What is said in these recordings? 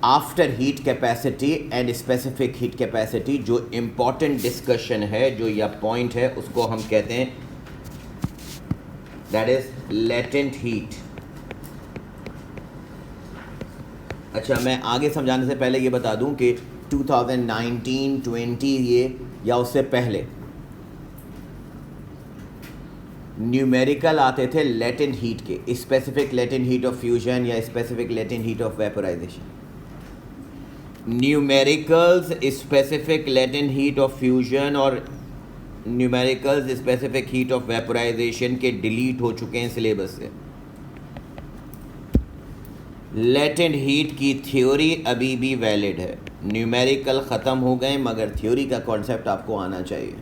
After heat capacity and specific heat capacity, जो important discussion है, जो यह पॉइंट है, उसको हम कहते हैं दैट इज लेटेंट हीट। अच्छा, मैं आगे समझाने से पहले ये बता दूं कि 2019-20 ये या उससे पहले न्यूमेरिकल आते थे लेटेंट हीट के, specific latent heat of fusion या specific latent heat of vaporization. Numericals specific latent heat of fusion और numericals specific heat of vaporization के डिलीट हो चुके हैं सिलेबस से। लेटेंट हीट की थ्योरी अभी भी वैलिड है, न्यूमेरिकल ख़त्म हो गए मगर थ्योरी का कॉन्सेप्ट आपको आना चाहिए।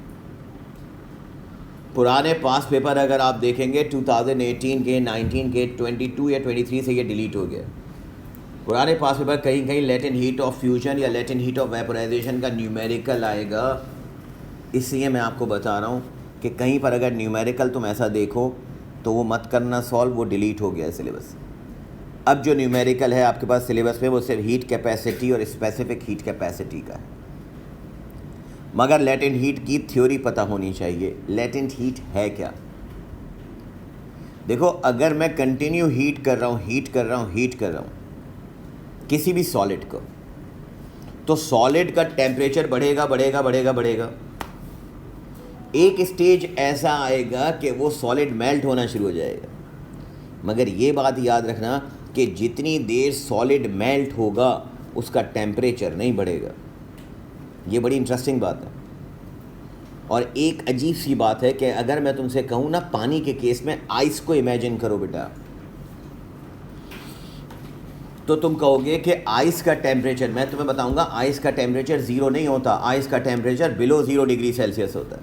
पुराने पास पेपर अगर आप देखेंगे 2018 के, 19 के, 22 या 23 से ये डिलीट हो गया। पुराने पास पेपर कहीं कहीं लेटेंट हीट ऑफ फ्यूजन या लेटेंट हीट ऑफ वेपोराइजेशन का न्यूमेरिकल आएगा, इसलिए मैं आपको बता रहा हूँ कि कहीं पर अगर न्यूमेरिकल तुम ऐसा देखो तो वो मत करना सॉल्व, वो डिलीट हो गया है सिलेबस। अब जो न्यूमेरिकल है आपके पास सिलेबस में वो सिर्फ हीट कैपेसिटी और स्पेसिफिक हीट कैपेसिटी का है, मगर लेटेंट हीट की थ्योरी पता होनी चाहिए। लेटेंट हीट है क्या? देखो, अगर मैं कंटिन्यू हीट कर रहा हूँ किसी भी सॉलिड को, तो सॉलिड का टेम्परेचर बढ़ेगा। एक स्टेज ऐसा आएगा कि वो सॉलिड मेल्ट होना शुरू हो जाएगा। मगर ये बात याद रखना कि जितनी देर सॉलिड मेल्ट होगा उसका टेम्परेचर नहीं बढ़ेगा। ये बड़ी इंटरेस्टिंग बात है। और एक अजीब सी बात है कि अगर मैं तुमसे कहूँ ना, पानी के केस में आइस को इमेजिन करो बेटा, तो तुम कहोगे कि आइस का टेम्परेचर, मैं तुम्हें बताऊंगा आइस का टेम्परेचर 0 नहीं होता, आइस का टेम्परेचर बिलो 0 डिग्री सेल्सियस होता है।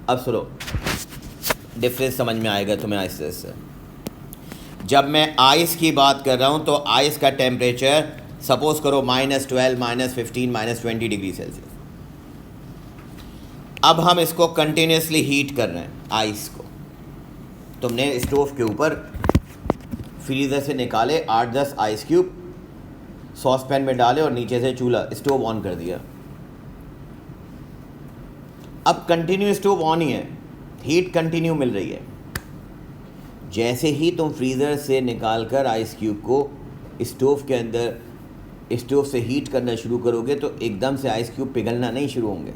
अब सुनो, डिफरेंस समझ में आएगा तुम्हें आइस से। जब मैं आइस की बात कर रहा हूं तो आइस का टेम्परेचर सपोज करो -12, -15, -20 डिग्री सेल्सियस। अब हम इसको कंटिन्यूसली हीट कर रहे हैं आइस को। तुमने स्टोव के ऊपर फ्रीज़र से निकाले 8-10 आइस क्यूब, सॉस पैन में डाले और नीचे से चूल्हा स्टोव ऑन कर दिया। अब कंटिन्यू स्टोव ऑन ही है, हीट कंटिन्यू मिल रही है। जैसे ही तुम फ्रीज़र से निकाल कर आइस क्यूब को स्टोव के अंदर, स्टोव से हीट करना शुरू करोगे तो एकदम से आइस क्यूब पिघलना नहीं शुरू होंगे,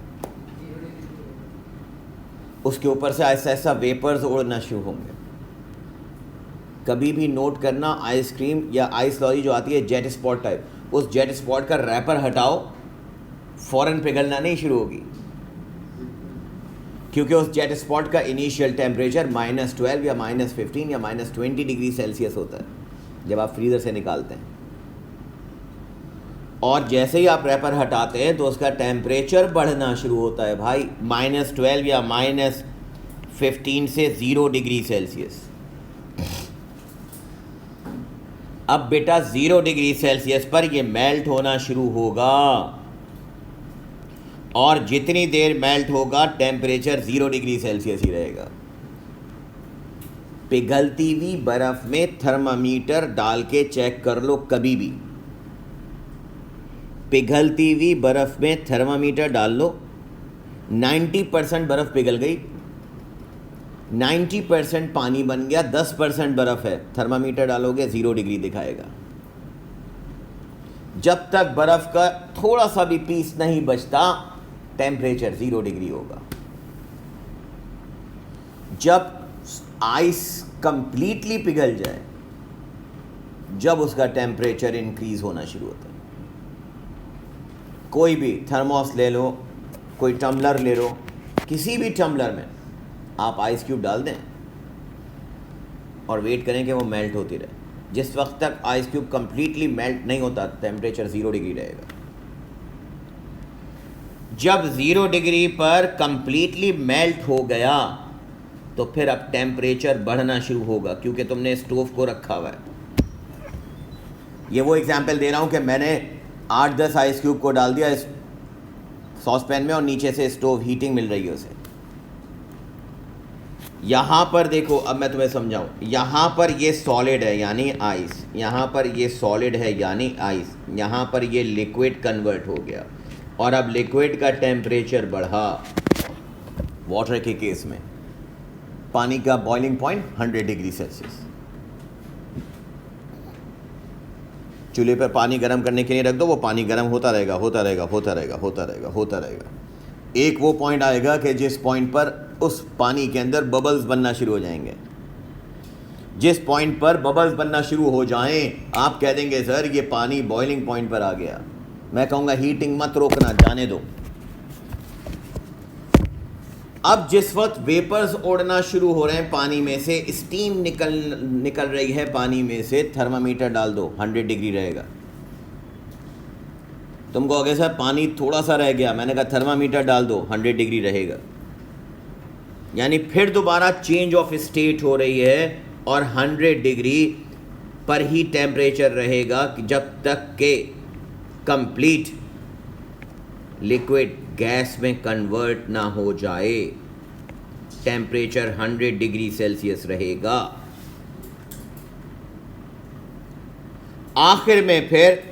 उसके ऊपर से ऐसा ऐसा वेपर्स उड़ना शुरू होंगे। कभी भी नोट करना, आइसक्रीम या आइस लॉरी जो आती है जेट स्पॉट टाइप, उस जेट स्पॉट का रैपर हटाओ, फ़ौरन पिघलना नहीं शुरू होगी, क्योंकि उस जेट स्पॉट का इनिशियल टेम्परेचर -12 या -15 या -20 डिग्री सेल्सियस होता है जब आप फ्रीज़र से निकालते हैं। और जैसे ही आप रैपर हटाते हैं तो उसका टेम्परेचर बढ़ना शुरू होता है भाई, -12 या -15 से 0 डिग्री सेल्सियस। अब बेटा 0 डिग्री सेल्सियस पर ये मेल्ट होना शुरू होगा, और जितनी देर मेल्ट होगा टेम्परेचर 0 डिग्री सेल्सियस ही रहेगा। पिघलती हुई बर्फ़ में थर्मामीटर डाल के चेक कर लो कभी भी, पिघलती हुई बर्फ़ में थर्मामीटर डाल लो, 90% बर्फ़ पिघल गई, 90% पानी बन गया, 10% बर्फ़ है, थर्मामीटर डालोगे 0 डिग्री दिखाएगा। जब तक बर्फ़ का थोड़ा सा भी पीस नहीं बचता टेम्परेचर 0 डिग्री होगा। जब आइस कंप्लीटली पिघल जाए, जब उसका टेम्परेचर इंक्रीज होना शुरू होता है। कोई भी थर्मोस ले लो, कोई टम्बलर ले लो, किसी भी टम्बलर में आप आइस क्यूब डाल दें और वेट करें कि वो मेल्ट होती रहे। जिस वक्त तक आइस क्यूब कंप्लीटली मेल्ट नहीं होता टेम्परेचर 0 डिग्री रहेगा। जब 0 डिग्री पर कंप्लीटली मेल्ट हो गया तो फिर अब टेम्परेचर बढ़ना शुरू होगा, क्योंकि तुमने स्टोव को रखा हुआ है। ये वो एग्जाम्पल दे रहा हूँ कि मैंने 8-10 आइस क्यूब को डाल दिया इस सॉस पैन में और नीचे से स्टोव हीटिंग मिल रही है उसे। यहाँ पर देखो, अब मैं तुम्हें समझाऊँ, यहाँ पर ये सॉलिड है यानी आइस, यहाँ पर ये सॉलिड है यानी आइस, यहाँ पर ये लिक्विड कन्वर्ट हो गया, और अब लिक्विड का टेम्परेचर बढ़ा। वाटर के केस में पानी का बॉइलिंग पॉइंट 100 डिग्री सेल्सियस। चूल्हे पर पानी गर्म करने के लिए रख दो, वो पानी गर्म होता रहेगा, होता रहेगा, होता रहेगा, होता रहेगा, होता रहेगा। एक वो पॉइंट आएगा कि जिस पॉइंट पर उस पानी के अंदर बबल्स बनना शुरू हो जाएंगे। जिस पॉइंट पर बबल्स बनना शुरू हो जाएं, आप कह देंगे सर ये पानी बॉइलिंग पॉइंट पर आ गया। मैं कहूँगा हीटिंग मत रोकना, जाने दो। अब जिस वक्त वेपर्स उड़ना शुरू हो रहे हैं पानी में से, स्टीम निकल रही है पानी में से, थर्मामीटर डाल दो, 100 डिग्री रहेगा। तुम कहोगे सर पानी थोड़ा सा रह गया, मैंने कहा थर्मामीटर डाल दो, 100 डिग्री रहेगा। यानी फिर दोबारा चेंज ऑफ स्टेट हो रही है, और 100 डिग्री पर ही टेम्परेचर रहेगा जब तक के कंप्लीट लिक्विड गैस में कन्वर्ट ना हो जाए। टेम्परेचर 100 डिग्री सेल्सियस रहेगा। आखिर में फिर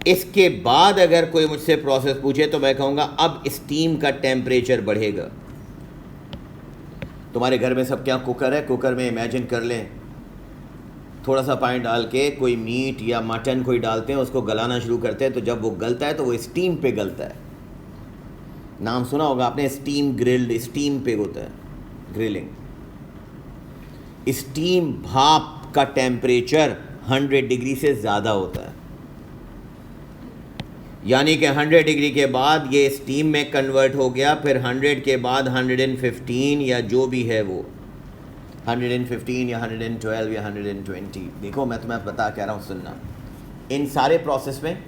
इसके बाद अगर कोई मुझसे प्रोसेस पूछे तो मैं कहूँगा अब स्टीम का टेम्परेचर बढ़ेगा। तुम्हारे घर में सब क्या कुकर है? कुकर में इमेजिन कर लें, थोड़ा सा पानी डाल के कोई मीट या मटन कोई डालते हैं, उसको गलाना शुरू करते हैं, तो जब वो गलता है तो वो स्टीम पे गलता है। नाम सुना होगा आपने, स्टीम ग्रिल्ड, स्टीम पे होता है ग्रिलिंग। स्टीम भाप का टेम्परेचर 100 डिग्री से ज़्यादा होता है, यानी कि 100 डिग्री के बाद ये स्टीम में कन्वर्ट हो गया, फिर 100 के बाद 115 या जो भी है वो 115 या 112 या 120। देखो मैं तुम्हें बता कह रहा हूँ, सुनना। इन सारे प्रोसेस में,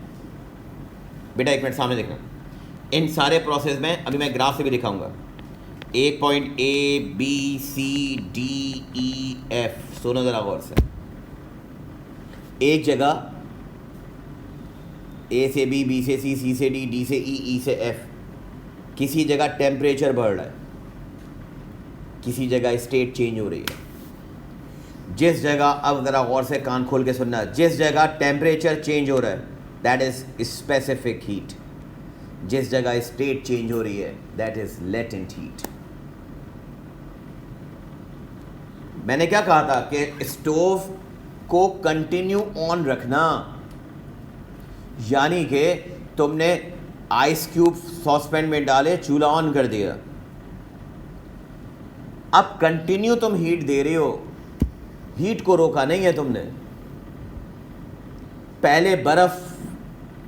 बेटा एक मिनट सामने देखना, इन सारे प्रोसेस में अभी मैं ग्राफ से भी दिखाऊंगा। एक point A B C D E F, सुनो ज़रा गौर से। एक जगह A से B, B से C, C से D, D से E, E से F, किसी जगह टेम्परेचर बढ़ रहा है, किसी जगह स्टेट चेंज हो रही है। जिस जगह, अब ज़रा गौर से कान खोल के सुनना, जिस जगह टेम्परेचर चेंज हो रहा है दैट इज़ स्पेसिफिक हीट, जिस जगह स्टेट चेंज हो रही है दैट इज़ लेटेंट हीट। मैंने क्या कहा था कि स्टोव को कंटिन्यू ऑन रखना, यानी कि तुमने आइस क्यूब सॉसपैन में डाले, चूल्हा ऑन कर दिया, अब कंटिन्यू तुम हीट दे रहे हो, हीट को रोका नहीं है तुमने। पहले बर्फ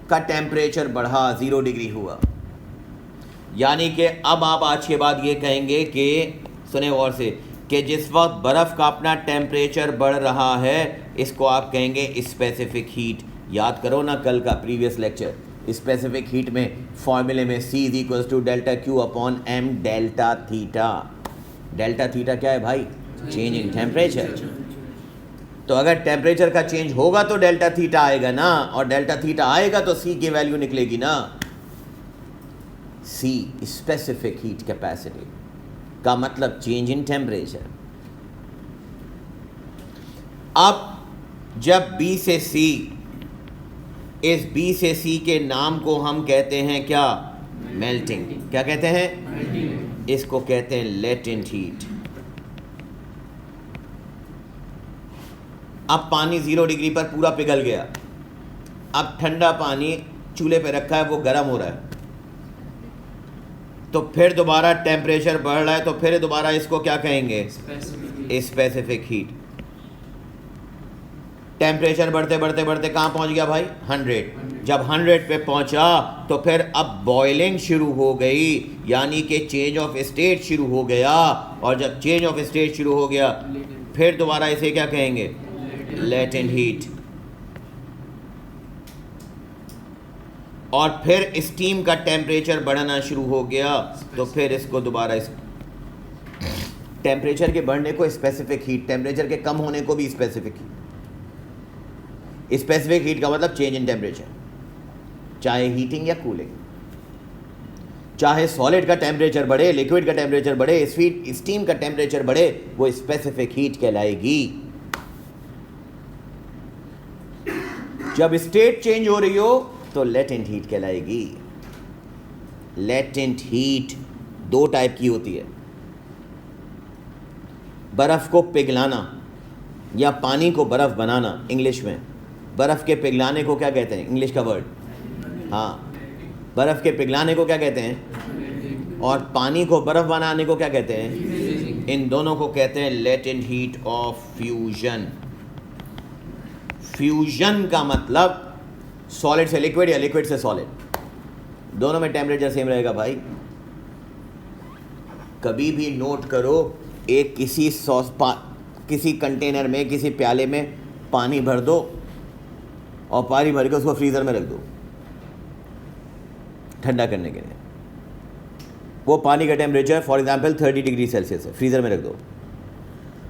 का टेम्परेचर बढ़ा, 0 डिग्री हुआ, यानी कि अब आप आज के बाद ये कहेंगे कि, सुने गौर से, कि जिस वक्त बर्फ़ का अपना टेम्परेचर बढ़ रहा है इसको आप कहेंगे स्पेसिफिक हीट। याद करो ना कल का प्रीवियस लेक्चर, स्पेसिफिक हीट में फॉर्मूले में C = delta Q upon M delta theta. Delta theta क्या है भाई? Change in temperature. तो अगर टेम्परेचर का चेंज होगा तो डेल्टा थीटा आएगा ना, और डेल्टा थीटा आएगा तो C की वैल्यू निकलेगी ना। C स्पेसिफिक हीट कैपेसिटी का मतलब चेंज इन टेम्परेचर। अब जब B से C, इस B से C के नाम को हम कहते हैं क्या? मेल्टिंग। क्या कहते हैं? इसको कहते हैं लेटेंट हीट। अब पानी 0 डिग्री पर पूरा पिघल गया, अब ठंडा पानी चूल्हे पे रखा है, वो गर्म हो रहा है, तो फिर दोबारा टेम्परेचर बढ़ रहा है, तो फिर दोबारा इसको क्या कहेंगे? Specific heat. टेम्परेचर बढ़ते बढ़ते बढ़ते कहाँ पहुँच गया भाई? 100। जब 100 पे पहुँचा तो फिर अब बॉइलिंग शुरू हो गई, यानी कि चेंज ऑफ स्टेट शुरू हो गया, और जब चेंज ऑफ स्टेट शुरू हो गया फिर दोबारा इसे क्या कहेंगे? Latent heat. और फिर स्टीम का टेम्परेचर बढ़ना शुरू हो गया, तो फिर इसको दोबारा टेम्परेचर के बढ़ने को स्पेसिफिक हीट, टेम्परेचर के कम होने को भी स्पेसिफिक हीट। स्पेसिफिक हीट का मतलब चेंज इन टेम्परेचर, चाहे हीटिंग या कूलिंग। चाहे सॉलिड का टेम्परेचर बढ़े, लिक्विड का टेम्परेचर बढ़े, स्टीम का टेम्परेचर बढ़े, वो स्पेसिफिक हीट कहलाएगी। जब स्टेट चेंज हो रही हो तो लेटेंट हीट कहलाएगी। लेटेंट हीट दो टाइप की होती है, बर्फ को पिघलाना या पानी को बर्फ बनाना। इंग्लिश में बर्फ के पिघलाने को क्या कहते हैं? इंग्लिश का वर्ड, हाँ, बर्फ के पिघलाने को क्या कहते हैं? और पानी को बर्फ बनाने को क्या कहते हैं? इन दोनों को कहते हैं latent heat of fusion. Fusion का मतलब सॉलिड से लिक्विड या लिक्विड से सॉलिड, दोनों में टेम्परेचर सेम रहेगा भाई। कभी भी नोट करो, एक किसी कंटेनर में, किसी प्याले में पानी भर दो और पानी भर के उसको फ्रीज़र में रख दो ठंडा करने के लिए। वो पानी का temperature for example 30 degree Celsius है, फ्रीज़र में रख दो।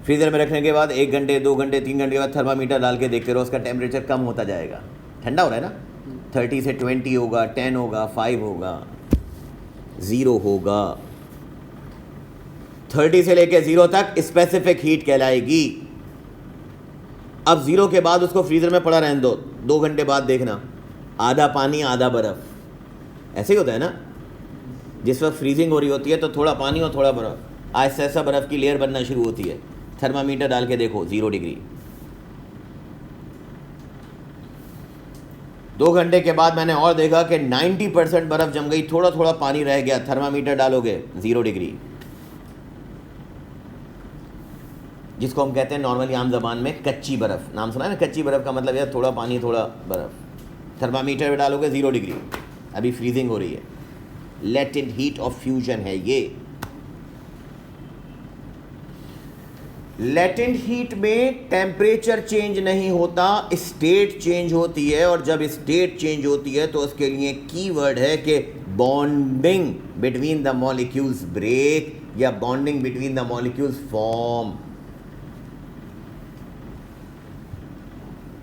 फ्रीज़र में रखने के बाद 1 घंटे, 2 घंटे, 3 घंटे के बाद थर्मामीटर डाल के देखते रहो, उसका टेम्परेचर कम होता जाएगा। ठंडा हो रहा है ना, 30 से 20 होगा, 10 होगा, 5 होगा, 0 होगा। 30 से लेके 0 तक स्पेसिफिक हीट कहलाएगी। अब 0 के बाद उसको फ्रीज़र में पड़ा रहने दो, 2 घंटे बाद देखना आधा पानी आधा बर्फ़। ऐसे ही होता है ना, जिस वक्त फ्रीजिंग हो रही होती है तो थोड़ा पानी और थोड़ा बर्फ़, ऐसा ऐसा बर्फ़ की लेयर बनना शुरू होती है। थर्मामीटर डाल के देखो 0 डिग्री। 2 घंटे के बाद मैंने और देखा कि 90% बर्फ़ जम गई, थोड़ा थोड़ा पानी रह गया। थर्मामीटर डालोगे 0 डिग्री, जिसको हम कहते हैं नॉर्मली आम जबान में कच्ची बर्फ़। नाम सुना है ना, कच्ची बर्फ़ का मतलब यार थोड़ा पानी थोड़ा बर्फ़। थर्मामीटर में डालोगे 0 डिग्री, अभी फ्रीजिंग हो रही है। लेटेंट हीट ऑफ फ्यूजन है ये। लेटेंट हीट में टेम्परेचर चेंज नहीं होता, स्टेट चेंज होती है। और जब स्टेट चेंज होती है तो उसके लिए कीवर्ड है कि bonding between the molecules break या bonding between the molecules form.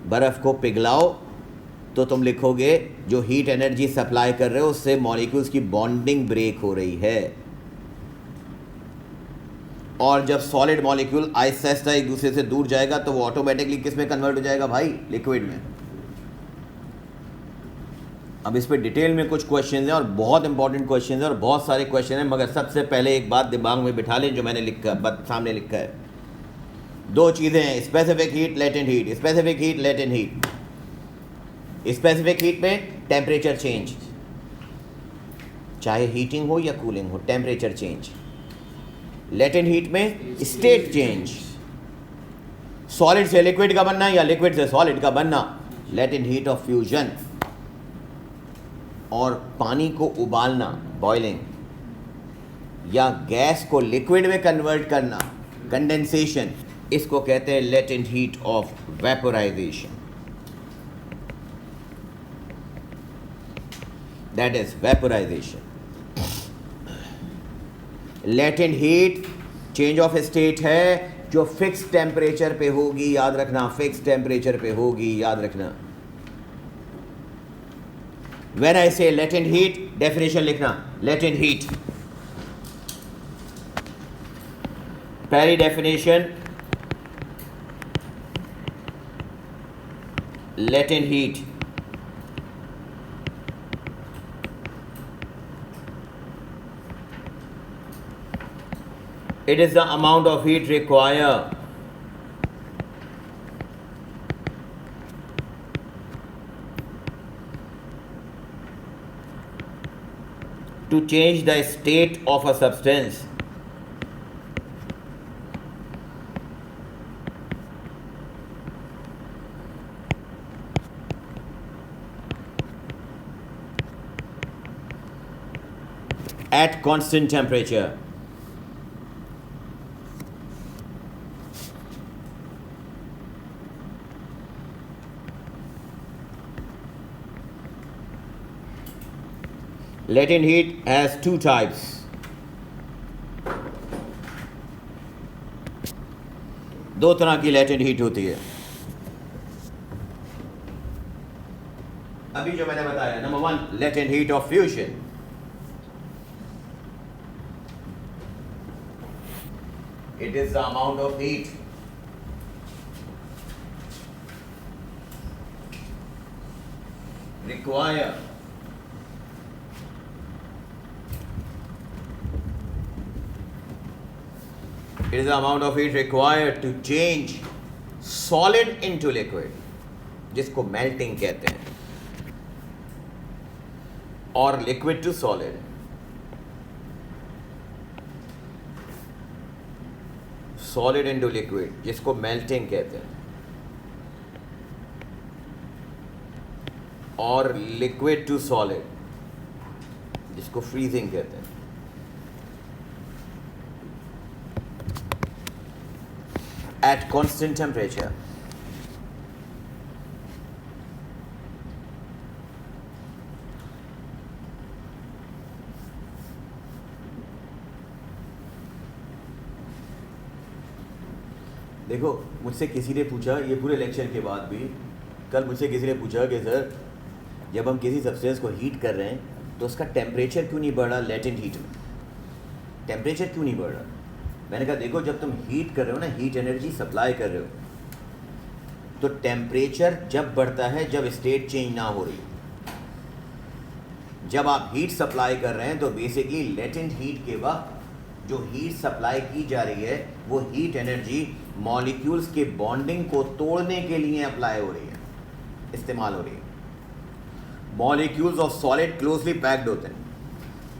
बर्फ को पिघलाओ तो तुम लिखोगे जो हीट एनर्जी सप्लाई कर रहे हो उससे मॉलिक्यूल्स की बॉन्डिंग ब्रेक हो रही है। और जब सॉलिड मॉलिक्यूल आहिस्ता आहिस्ता एक दूसरे से दूर जाएगा तो वो ऑटोमेटिकली किस में कन्वर्ट हो जाएगा भाई? लिक्विड में। अब इस पे डिटेल में कुछ क्वेश्चन हैं और बहुत इंपॉर्टेंट क्वेश्चन हैं और बहुत सारे क्वेश्चन हैं, मगर सबसे पहले एक बात दिमाग में बिठा लें जो मैंने सामने लिखा है। 2 चीज़ें हैं, specific heat, latent heat. Specific heat, latent heat. Specific heat में टेम्परेचर चेंज, चाहे हीटिंग हो या कूलिंग हो, टेम्परेचर चेंज। लेटेंट हीट में स्टेट चेंज, सॉलिड से लिक्विड का बनना या लिक्विड से सॉलिड का बनना, लेटेंट हीट ऑफ फ्यूजन। और पानी को उबालना, बॉइलिंग, या गैस को लिक्विड में कन्वर्ट करना, कंडेंसेशन, इसको कहते हैं latent heat of vaporisation. That is vaporisation. Latent heat change of state है जो फिक्स टेम्परेचर पे होगी, याद रखना, फिक्स टेम्परेचर पे होगी, याद रखना। व्हेन आई से लेटेंट हीट, डेफिनेशन लिखना, लेटेंट हीट, पहली definition, latent heat it is the amount of heat required to change the state of a substance at constant temperature. Latent heat has 2 types. दो तरह की latent heat होती है। अभी जो मैंने बताया, number 1 latent heat of fusion, It is the amount of heat required to change solid into liquid, जिसको melting कहते हैं, और liquid to solid. Solid into liquid, जिसको melting कहते हैं, और liquid to solid, जिसको freezing कहते हैं. At constant temperature. देखो, मुझसे किसी ने पूछा, ये पूरे लेक्चर के बाद भी, कल मुझसे किसी ने पूछा कि सर जब हम किसी सब्सटेंस को हीट कर रहे हैं तो उसका टेम्परेचर क्यों नहीं बढ़ रहा, लेटेंट हीट में टेम्परेचर क्यों नहीं बढ़ रहा. मैंने कहा देखो, जब तुम हीट कर रहे हो ना, हीट एनर्जी सप्लाई कर रहे हो, तो टेम्परेचर जब बढ़ता है जब स्टेट चेंज ना हो रही. जब आप हीट सप्लाई कर रहे हैं तो बेसिकली लेटेंट हीट के वक्त जो हीट सप्लाई की जा रही है वो हीट एनर्जी मॉलिक्यूल्स के बॉन्डिंग को तोड़ने के लिए अप्लाई हो रही है, इस्तेमाल हो रही है. Molecules of solid closely packed होते हैं.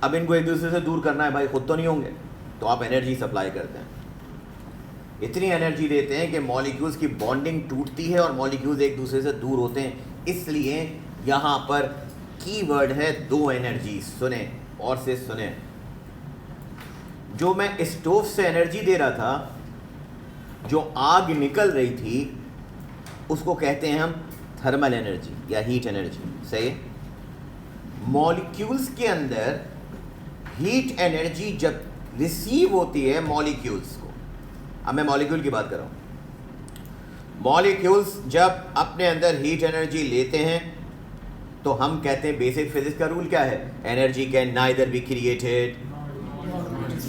अब इनको एक दूसरे से दूर करना है भाई, खुद तो नहीं होंगे, तो आप एनर्जी सप्लाई करते हैं. इतनी एनर्जी देते हैं कि मॉलिक्यूल्स की बॉन्डिंग टूटती है और मॉलिक्यूल्स एक दूसरे से दूर होते हैं. इसलिए यहाँ पर कीवर्ड है दो एनर्जी. सुने और से सुने. जो मैं स्टोव से एनर्जी दे रहा था, जो आग निकल रही थी, उसको कहते हैं हम थर्मल एनर्जी या हीट एनर्जी. सही. मॉलिक्यूल्स के अंदर हीट एनर्जी जब रिसीव होती है मॉलिक्यूल्स को, अब मैं मॉलिक्यूल की बात कर रहा हूँ, मॉलिक्यूल्स जब अपने अंदर हीट एनर्जी लेते हैं तो हम कहते हैं, बेसिक फिजिक्स का रूल क्या है, energy can neither be created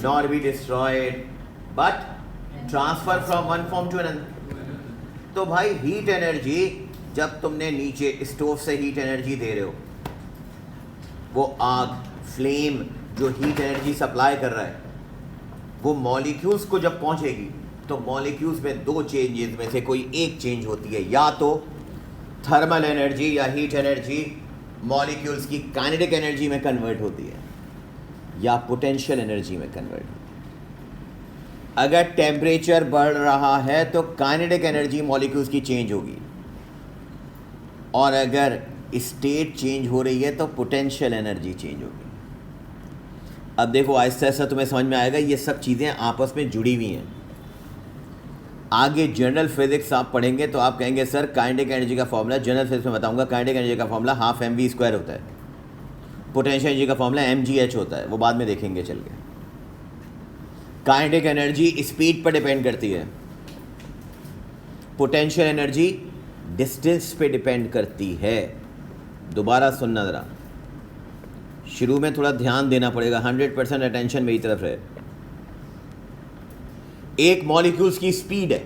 nor be destroyed but transfer from one form to another. तो भाई हीट एनर्जी जब तुमने नीचे स्टोव से हीट एनर्जी दे रहे हो, वो आग फ्लेम जो हीट एनर्जी सप्लाई कर रहा है वो मॉलिक्यूल्स को जब पहुंचेगी तो मॉलिक्यूल्स में दो चेंजेस में से कोई एक चेंज होती है. या तो थर्मल एनर्जी या हीट एनर्जी मॉलिक्यूल्स की काइनेटिक एनर्जी में कन्वर्ट होती है या पोटेंशियल एनर्जी में कन्वर्ट होती है. अगर टेम्परेचर बढ़ रहा है तो काइनेटिक एनर्जी मॉलिक्यूल्स की चेंज होगी, और अगर स्टेट चेंज हो रही है तो पोटेंशियल एनर्जी चेंज होगी. अब देखो, आहिस्ता आहिस्ता तुम्हें समझ में आएगा ये सब चीज़ें आपस में जुड़ी हुई हैं. आगे जनरल फिजिक्स आप पढ़ेंगे तो आप कहेंगे सर काइनेटिक एनर्जी का फॉर्मूला, जनरल फिजिक्स में बताऊंगा, काइनेटिक एनर्जी का फॉर्मूला हाफ mv² होता है, पोटेंशियल एनर्जी का फॉर्मूला mgh होता है, वो बाद में देखेंगे चल के. काइनेटिक एनर्जी स्पीड पर डिपेंड करती है, पोटेंशियल एनर्जी डिस्टेंस पे डिपेंड करती है. दोबारा सुनना ज़रा, शुरू में थोड़ा ध्यान देना पड़ेगा, 100% अटेंशन मेरी तरफ रहे. एक मॉलिक्यूल्स की स्पीड है,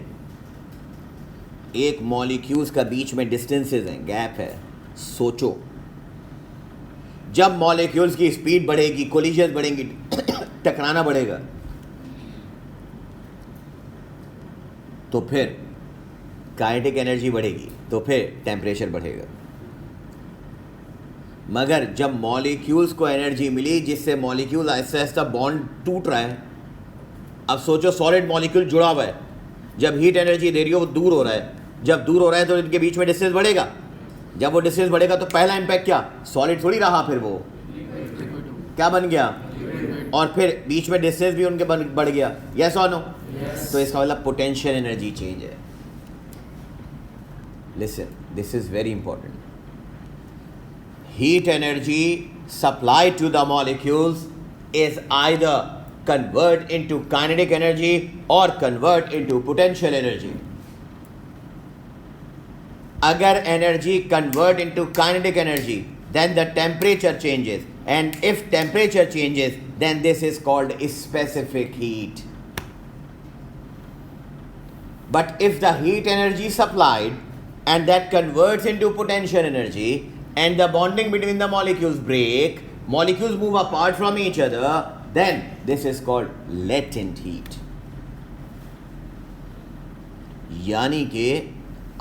एक मॉलिक्यूल्स का बीच में डिस्टेंसेस हैं, गैप है. सोचो, जब मॉलिक्यूल्स की स्पीड बढ़ेगी, कोलिजन बढ़ेंगी, टकराना बढ़ेगा, तो फिर काइनेटिक एनर्जी बढ़ेगी, तो फिर टेम्परेचर बढ़ेगा. मगर जब मॉलिक्यूल्स को एनर्जी मिली जिससे मॉलिक्यूल आहिस्ता आहिस्ता बॉन्ड टूट रहा है, अब सोचो सॉलिड मॉलिक्यूल जुड़ा हुआ है, जब हीट एनर्जी दे रही हो वो दूर हो रहा है, जब दूर हो रहा है तो इनके बीच में डिस्टेंस बढ़ेगा. जब वो डिस्टेंस बढ़ेगा तो पहला इम्पैक्ट क्या, सॉलिड थोड़ी रहा, फिर वो क्या बन गया, और फिर बीच में डिस्टेंस भी उनके बढ़ गया. यस और नो? तो इसका मतलब पोटेंशियल एनर्जी चेंज है. Listen, this is very important. Heat energy supplied to the molecules is either convert into kinetic energy or convert into potential energy. अगर energy convert into kinetic energy, then the temperature changes, and if temperature changes, then this is called specific heat. But if the heat energy supplied and that converts into potential energy and the bonding between the molecules break, molecules move apart from each other, then this is called latent heat. यानी कि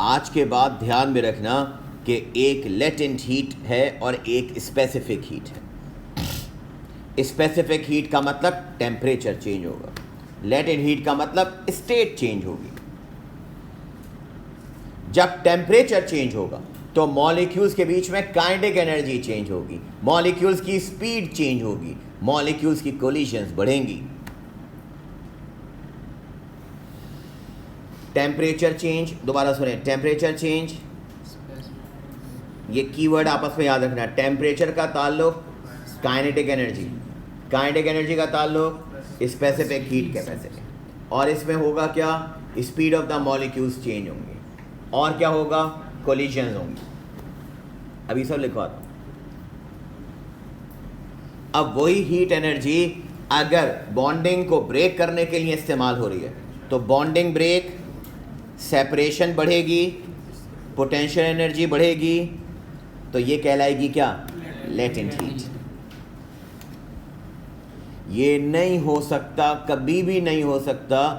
आज के बाद ध्यान में रखना कि एक लेटेंट हीट है और एक स्पेसिफिक हीट है। स्पेसिफिक हीट का मतलब टेम्परेचर चेंज होगा, लेटेंट हीट का मतलब स्टेट चेंज होगी। जब टेम्परेचर चेंज होगा तो मॉलिक्यूल्स के बीच में काइनेटिक एनर्जी चेंज होगी, मॉलिक्यूल्स की स्पीड चेंज होगी, मॉलिक्यूल्स की कोलिशंस बढ़ेंगी। टेम्परेचर चेंज, दोबारा सुने, टेम्परेचर चेंज, ये कीवर्ड आपस में याद रखना। टेम्परेचर का ताल्लुक काइनेटिक एनर्जी, काइनेटिक एनर्जी का ताल्लुक स्पेसिफिक हीट कैपेसिटी, और इसमें होगा क्या, speed of the molecules change होंगे, और क्या होगा, कोलिजन्स होंगी। अभी सब लिखवा दो। अब वही हीट एनर्जी अगर बॉन्डिंग को ब्रेक करने के लिए इस्तेमाल हो रही है तो बॉन्डिंग ब्रेक, सेपरेशन बढ़ेगी, पोटेंशियल एनर्जी बढ़ेगी, तो ये कहलाएगी क्या, लेटेंट हीट। ये नहीं हो सकता, कभी भी नहीं हो सकता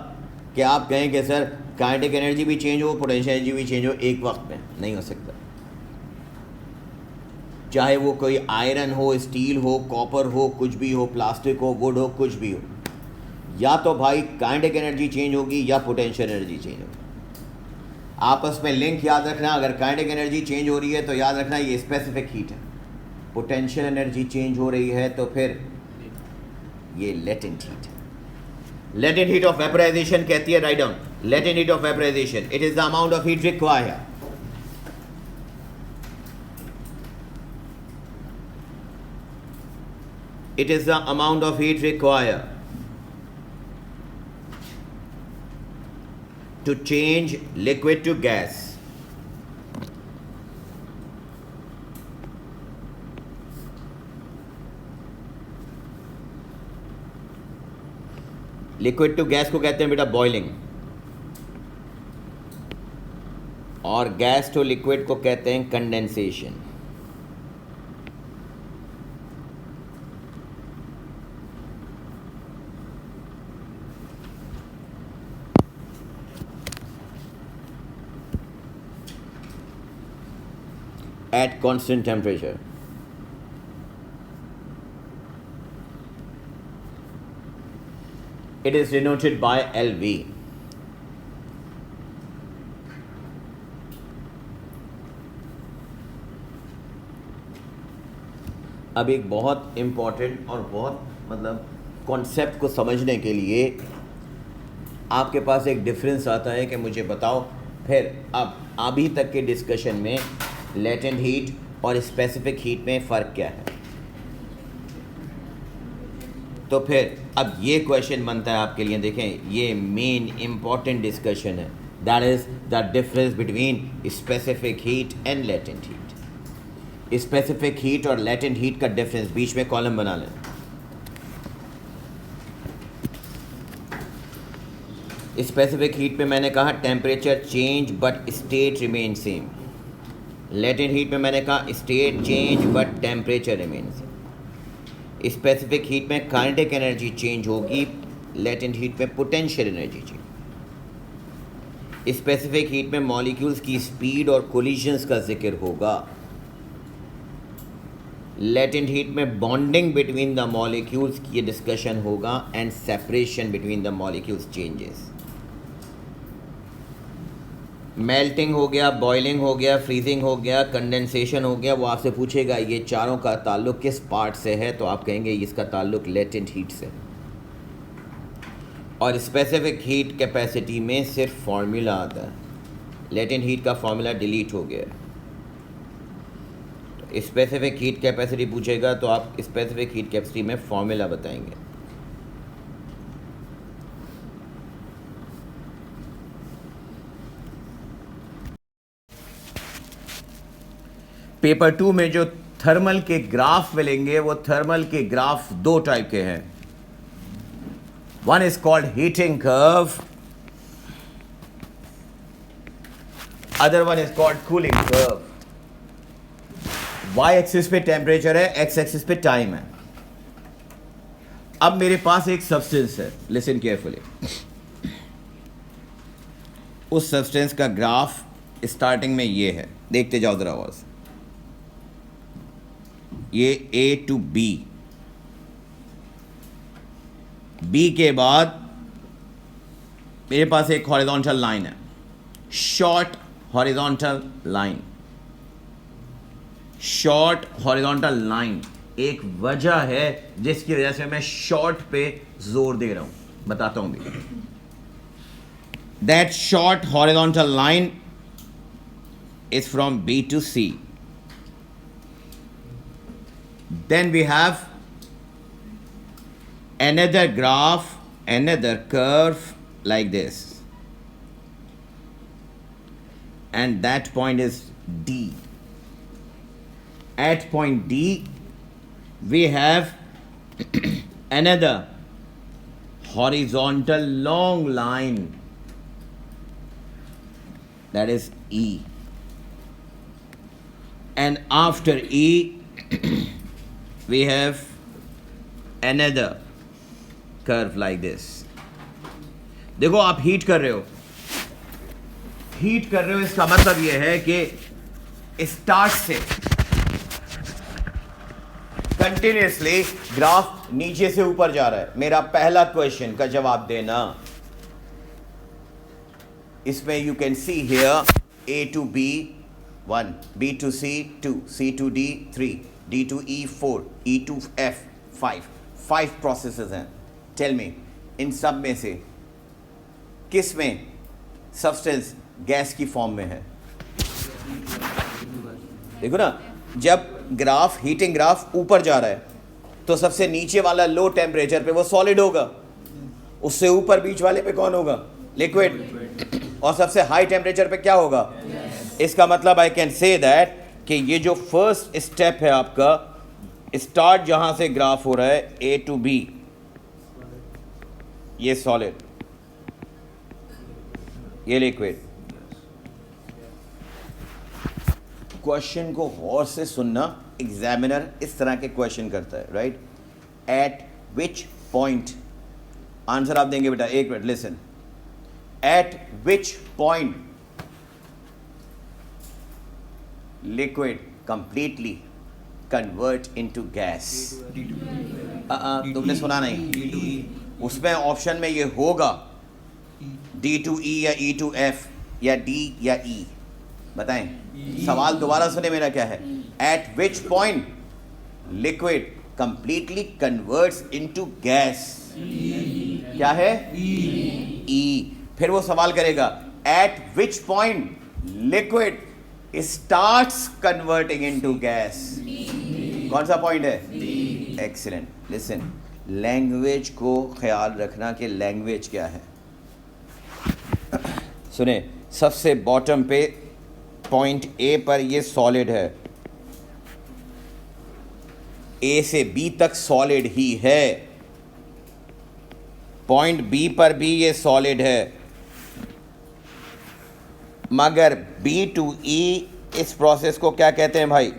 कि आप कहें कि सर काइनेटिक एनर्जी भी चेंज हो, पोटेंशियल एनर्जी भी चेंज हो एक वक्त में, नहीं हो सकता। चाहे वो कोई आयरन हो, स्टील हो, कॉपर हो, कुछ भी हो, प्लास्टिक हो, वुड हो, कुछ भी हो, या तो भाई काइनेटिक एनर्जी चेंज होगी या पोटेंशियल एनर्जी चेंज होगी। आपस में लिंक याद रखना। अगर काइनेटिक एनर्जी चेंज हो रही है तो याद रखना ये स्पेसिफिक हीट है, पोटेंशियल एनर्जी चेंज हो रही है तो फिर ये लेटेंट हीट है। लेटेंट हीट ऑफ वेपराइजेशन कहती है, right down, latent heat of vaporisation, it is the amount of heat required it is the amount of heat required to change liquid to gas liquid to gas को कहते हैं बेटा boiling, और gas to liquid को कहते हैं condensation. At constant temperature. It is denoted by LV. अब एक बहुत इम्पॉर्टेंट और बहुत मतलब कॉन्सेप्ट को समझने के लिए आपके पास एक डिफरेंस आता है कि मुझे बताओ फिर अब अभी तक के डिस्कशन में लेटेंट हीट और स्पेसिफिक हीट में फ़र्क क्या है। तो फिर अब ये क्वेश्चन बनता है आपके लिए, देखें ये मेन इम्पॉर्टेंट डिस्कशन है, that is the difference between specific heat and latent heat. Specific heat और लेटेंट हीट का डिफरेंस, बीच में कॉलम बना लें। स्पेसिफिक हीट में मैंने कहा temperature change but state remain same. Latent heat में मैंने कहा state change but temperature remains. Specific heat में काइनेटिक एनर्जी चेंज होगी, लेटेंट हीट में potential energy change. Specific heat में मॉलिक्यूल्स की स्पीड और कोलिजन्स का जिक्र होगा, लेटेंट हीट में बॉन्डिंग बिटवीन द मॉलिक्यूल्स की डिस्कशन होगा and separation between the molecules changes. Melting हो गया, बॉइलिंग हो गया, फ्रीजिंग हो गया, कंडेंसेशन हो गया, वो आपसे पूछेगा ये चारों का ताल्लुक किस पार्ट से है, तो आप कहेंगे इसका ताल्लुक लेटेंट हीट से। और स्पेसिफिक हीट कैपेसिटी में सिर्फ फार्मूला आता है, लेटेंट हीट का फार्मूला डिलीट हो गया। तो स्पेसिफिक हीट कैपेसिटी पूछेगा तो आप स्पेसिफिक हीट कैपेसिटी में फार्मूला बताएंगे। पेपर 2 में जो थर्मल के ग्राफ मिलेंगे वो थर्मल के ग्राफ दो टाइप के हैं। One is called heating curve other one is called cooling curve. Y axis पे टेम्परेचर है, एक्स एक्सिस पे टाइम है। अब मेरे पास एक सब्सटेंस है, लिसन केयरफुली। उस सब्सटेंस का ग्राफ स्टार्टिंग में ये है, देखते जाओ जरा आवाज। ये ए टू बी, बी के बाद मेरे पास एक हॉरिजॉन्टल लाइन है, short horizontal line. Short horizontal line एक वजह है जिसकी वजह से मैं शॉर्ट पे जोर दे रहा हूं, बताता हूं भी। That short horizontal line is from B to C. Then we have another graph, another curve like this, and that point is D. At point D we have another horizontal long line, that is E. And after E we have another curve like this. देखो आप heat कर रहे हो, heat कर रहे हो, इसका मतलब यह है कि स्टार्ट से कंटिन्यूसली ग्राफ नीचे से ऊपर जा रहा है। मेरा पहला क्वेश्चन का जवाब देना, इसमें you can see here A to B 1, B to C 2, C to D 3, D to E 4, E to F 5. 5 processes हैं। टेल मी, इन सब में से किस में सब्सटेंस गैस की फॉर्म में है? देखो ना, जब ग्राफ, हीटिंग ग्राफ ऊपर जा रहा है तो सबसे नीचे वाला लो टेम्परेचर पे वो सॉलिड होगा, उससे ऊपर बीच वाले पे कौन होगा? लिक्विड। और सबसे हाई टेम्परेचर पे क्या होगा? इसका मतलब आई कैन से दैट कि ये जो फर्स्ट स्टेप है आपका, स्टार्ट जहां से ग्राफ हो रहा है ए टू बी, ये सॉलिड, ये लिक्विड। क्वेश्चन को गौर से सुनना, एग्जामिनर इस तरह के क्वेश्चन करता है, right? Eight which point, answer आप देंगे बेटा, एक minute listen. Eight which point liquid completely convert into gas? तुमने सुना नहीं, उसमें ऑप्शन में ये होगा D to E या E to F या D या E। बताएं, सवाल दोबारा सुने मेरा क्या है? At which point liquid completely converts into gas? क्या है? E। फिर वो सवाल करेगा at which point liquid starts converting into gas? कौन सा पॉइंट है? एक्सीलेंट। लिसन, लैंग्वेज को ख्याल रखना कि लैंग्वेज क्या है। सुने, सबसे बॉटम पे पॉइंट ए पर ये सॉलिड है, ए से बी तक सॉलिड ही है, पॉइंट बी पर भी ये सॉलिड है, मगर B to E इस प्रोसेस को क्या कहते हैं भाई?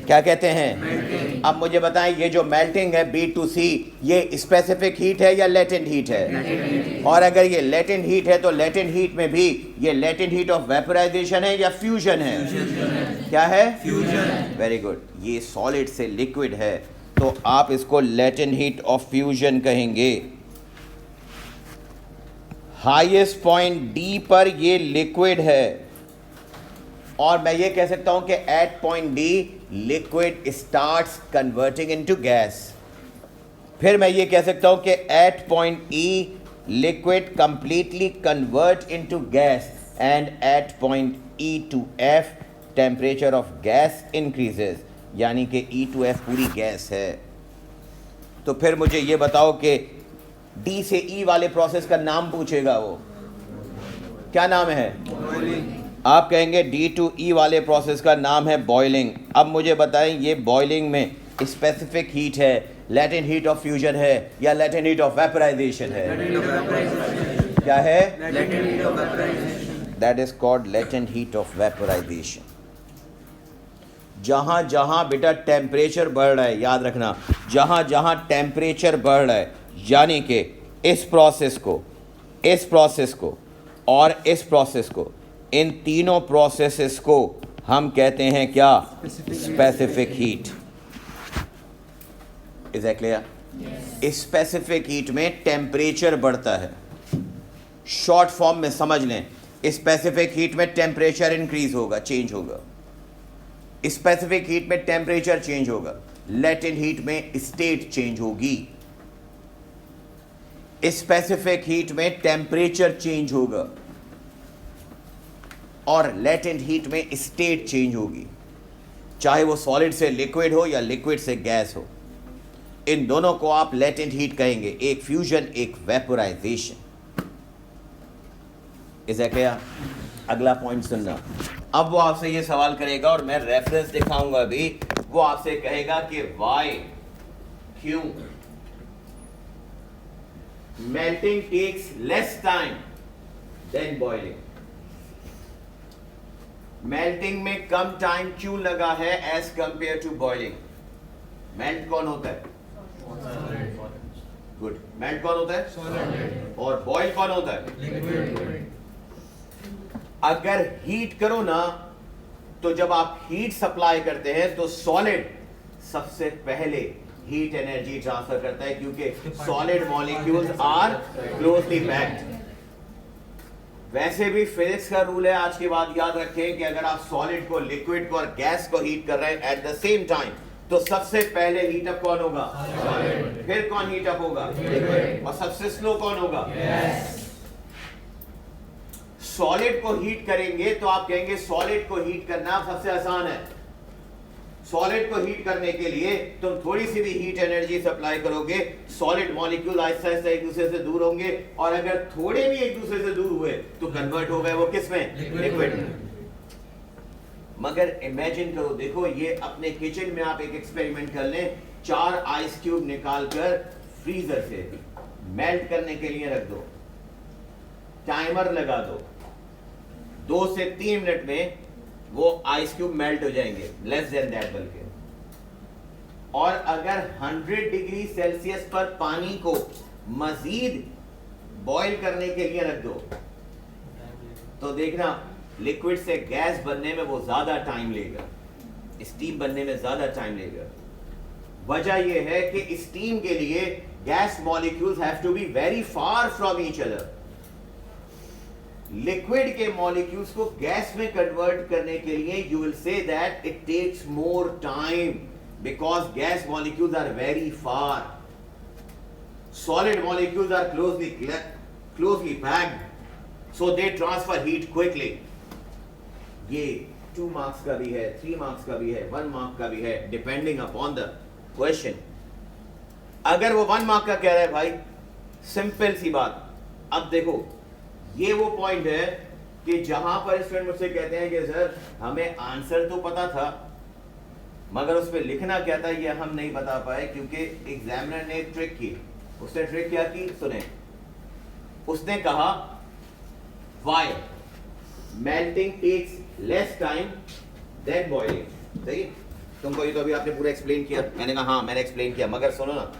क्या कहते हैं? अब मुझे बताएं, ये जो मेल्टिंग है B to C, ये स्पेसिफिक हीट है या लेटेंट हीट है? और अगर ये लेटेंट हीट है तो लेटेंट हीट में भी ये लेटेंट हीट ऑफ वेपोराइजेशन है या फ्यूजन है? क्या है? फ्यूजन। Very good. ये सॉलिड से लिक्विड है तो आप इसको लेटेंट हीट ऑफ फ्यूजन कहेंगे। हाईएस्ट पॉइंट डी पर ये लिक्विड है और मैं ये कह सकता हूं कि at point D liquid starts converting into gas. फिर मैं ये कह सकता हूं कि at point E liquid completely convert into gas and at point E to F temperature of gas increases, यानी कि ई टू एफ पूरी गैस है। तो फिर मुझे ये बताओ कि डी से ई वाले प्रोसेस का नाम पूछेगा, वो क्या नाम है? आप कहेंगे डी टू ई वाले प्रोसेस का नाम है बॉइलिंग। अब मुझे बताएं, ये बॉइलिंग में स्पेसिफिक हीट है, लेटेंट हीट ऑफ फ्यूजन है या लेटेंट हीट ऑफ वेपोराइजेशन है? क्या है? That is called latent heat of vaporisation. जहाँ जहाँ बेटा टेम्परेचर बढ़ रहा है, याद रखना, जहाँ जहाँ टेम्परेचर बढ़ रहा है, यानी कि इस प्रोसेस को और इस प्रोसेस को, इन तीनों प्रोसेसेस को हम कहते हैं क्या? Specific heat. Is that clear? Specific heat में टेम्परेचर बढ़ता है। शॉर्ट फॉर्म में समझ लें, स्पेसिफिक हीट में टेम्परेचर इंक्रीज होगा, चेंज होगा। स्पेसिफिक हीट में टेम्परेचर चेंज होगा, लेटेंट हीट में स्टेट चेंज होगी। स्पेसिफिक हीट में टेम्परेचर चेंज होगा और लेटेंट हीट में स्टेट चेंज होगी, चाहे वो सॉलिड से लिक्विड हो या लिक्विड से गैस हो। इन दोनों को आप लेटेंट हीट कहेंगे, एक फ्यूजन एक वेपोराइजेशन। Is that clear? अगला पॉइंट सुनना। अब वो आपसे ये सवाल करेगा और मैं रेफरेंस दिखाऊंगा अभी। वो आपसे कहेगा कि वाई, क्यों melting takes less time than boiling. Melting में कम टाइम क्यों लगा है as compare to boiling? Melt कौन होता है? गुड। मेल्ट कौन होता है? सॉलिड। और बॉयल कौन होता है? लिक्विड। अगर हीट करो ना, तो जब आप हीट सप्लाई करते हैं तो सॉलिड सबसे पहले हीट एनर्जी ट्रांसफर करता है, क्योंकि solid molecules are closely packed. वैसे भी फिजिक्स का रूल है, आज के बाद याद रखें कि अगर आप सॉलिड को, लिक्विड को और गैस को हीट कर रहे हैं एट द सेम टाइम, तो सबसे पहले हीट अप कौन होगा? सॉलिड। फिर कौन हीट अप होगा? लिक्विड। और सबसे स्लो कौन होगा? गैस। सॉलिड को हीट करेंगे तो आप कहेंगे सॉलिड को हीट करना सबसे आसान है। सॉलिड को हीट करने के लिए तुम थोड़ी सी भी हीट एनर्जी सप्लाई करोगे, सॉलिड मॉलिक्यूल आहिस्ता आहिस्ता एक दूसरे से दूर होंगे, और अगर थोड़े भी एक दूसरे से दूर हुए तो कन्वर्ट हो गए वो किस में? लिक्विड। मगर इमेजिन करो, देखो ये अपने किचन में आप एक एक्सपेरिमेंट कर लें, 4 आइस क्यूब निकालकर फ्रीजर से मेल्ट करने के लिए रख दो, टाइमर लगा दो, 2 से 3 मिनट में वो आइस क्यूब मेल्ट हो जाएंगे, लेस देन दैट बल्कि। और अगर 100 डिग्री सेल्सियस पर पानी को मजीद बॉईल करने के लिए रख दो, तो देखना लिक्विड से गैस बनने में वो ज्यादा टाइम लेगा, स्टीम बनने में ज्यादा टाइम लेगा। वजह यह है कि स्टीम के लिए gas molecules have to be very far from each other. Liquid के मॉलिक्यूल्स को गैस में कन्वर्ट करने के लिए you will say that it takes more time, because gas molecules are very far, solid molecules are closely packed, so they transfer heat quickly. ये 2 marks का भी है, 3 मार्क्स का भी है, 1 मार्क का भी है, डिपेंडिंग अपॉन द क्वेश्चन। अगर वो 1 मार्क का कह रहा है भाई, सिंपल सी बात। अब देखो ये वो पॉइंट है कि जहां पर स्टूडेंट मुझसे कहते हैं कि सर हमें आंसर तो पता था मगर उस पर लिखना क्या था ये हम नहीं बता पाए, क्योंकि एग्जामिनर ने ट्रिक की। उसने ट्रिक क्या की सुने, उसने कहा why melting takes less time than boiling. सही, तुमको ये तो अभी आपने पूरा एक्सप्लेन किया। मैंने कहा हाँ मैंने एक्सप्लेन किया, मगर सुनो ना,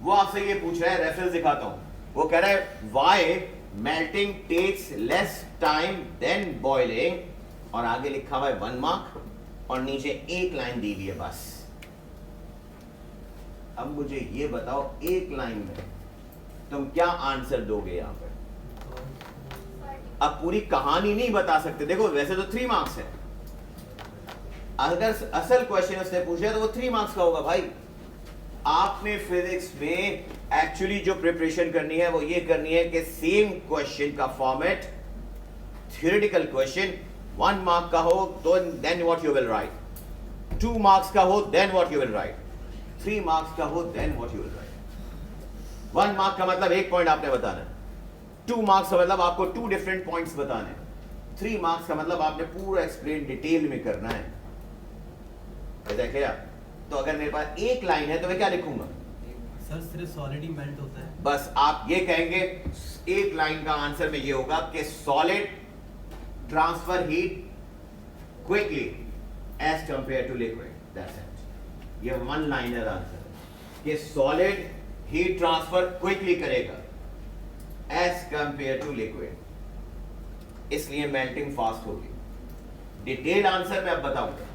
वो आपसे ये पूछ रहा है, रेफरेंस दिखाता हूं। वो कह रहा है why melting takes less time than boiling, और आगे लिखा हुआ है 1 मार्क और नीचे एक लाइन दी हुई है बस। अब मुझे ये बताओ एक लाइन में तुम क्या आंसर दोगे यहां पर? अब पूरी कहानी नहीं बता सकते। देखो वैसे तो 3 मार्क्स है, अगर असल क्वेश्चन उसने पूछा तो वो 3 मार्क्स का होगा भाई। आपने फिजिक्स में एक्चुअली जो प्रिपरेशन करनी है वो ये करनी है कि सेम क्वेश्चन का फॉर्मेट, थ्योरेटिकल क्वेश्चन 1 मार्क का हो तो then what you will write, 2 marks का हो then what you will write, 3 marks का हो then what you will write. 1 mark का मतलब एक पॉइंट आपने बताना है, 2 मार्क्स का मतलब आपको 2 डिफरेंट पॉइंट्स बताने, 3 मार्क्स का मतलब आपने पूरा एक्सप्लेन डिटेल में करना है। क्या? तो अगर मेरे पास एक लाइन है तो मैं क्या लिखूंगा? सर सिर्फ सॉलिड ही मेल्ट होता है। बस आप ये कहेंगे, एक लाइन का आंसर में ये होगा कि solid transfer heat quickly as compared to liquid. That's it. ये one liner आंसर है कि solid heat transfer quickly करेगा as compared to liquid, इसलिए melting fast होगी. डिटेल आंसर मैं अब बताऊंगा,